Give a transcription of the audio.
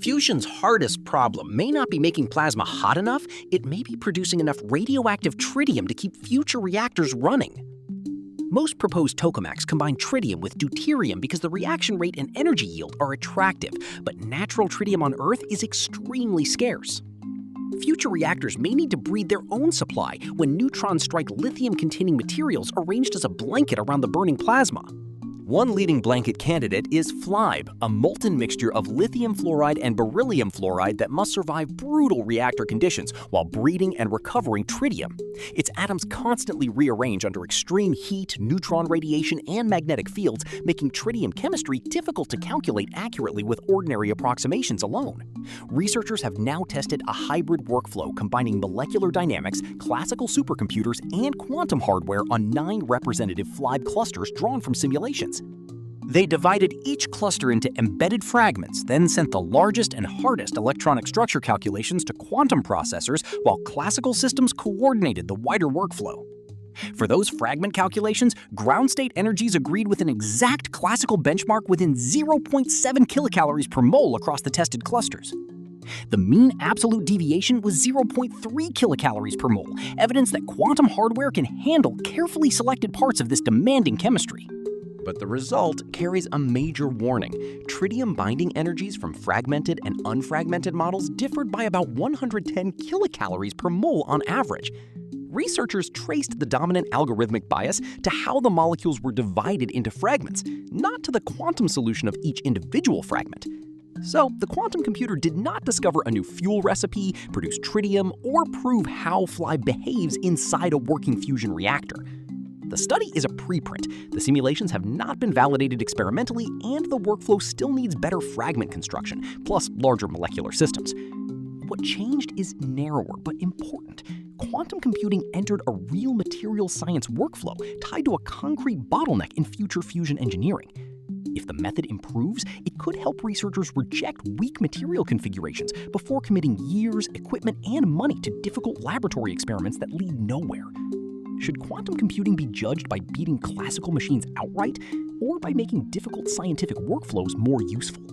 Fusion's hardest problem may not be making plasma hot enough, it may be producing enough radioactive tritium to keep future reactors running. Most proposed tokamaks combine tritium with deuterium because the reaction rate and energy yield are attractive, but natural tritium on Earth is extremely scarce. Future reactors may need to breed their own supply when neutrons strike lithium-containing materials arranged as a blanket around the burning plasma. One leading blanket candidate is FLIBE, a molten mixture of lithium fluoride and beryllium fluoride that must survive brutal reactor conditions while breeding and recovering tritium. Its atoms constantly rearrange under extreme heat, neutron radiation, and magnetic fields, making tritium chemistry difficult to calculate accurately with ordinary approximations alone. Researchers have now tested a hybrid workflow combining molecular dynamics, classical supercomputers, and quantum hardware on 9 representative FLIBE clusters drawn from simulations. They divided each cluster into embedded fragments, then sent the largest and hardest electronic structure calculations to quantum processors while classical systems coordinated the wider workflow. For those fragment calculations, ground state energies agreed with an exact classical benchmark within 0.7 kilocalories per mole across the tested clusters. The mean absolute deviation was 0.3 kilocalories per mole, evidence that quantum hardware can handle carefully selected parts of this demanding chemistry. But the result carries a major warning. Tritium-binding energies from fragmented and unfragmented models differed by about 110 kilocalories per mole on average. Researchers traced the dominant algorithmic bias to how the molecules were divided into fragments, not to the quantum solution of each individual fragment. So, the quantum computer did not discover a new fuel recipe, produce tritium, or prove how FLIBE behaves inside a working fusion reactor. The study is a preprint. The simulations have not been validated experimentally, and the workflow still needs better fragment construction, plus larger molecular systems. What changed is narrower but important. Quantum computing entered a real material science workflow tied to a concrete bottleneck in future fusion engineering. If the method improves, it could help researchers reject weak material configurations before committing years, equipment, and money to difficult laboratory experiments that lead nowhere. Should quantum computing be judged by beating classical machines outright, or by making difficult scientific workflows more useful?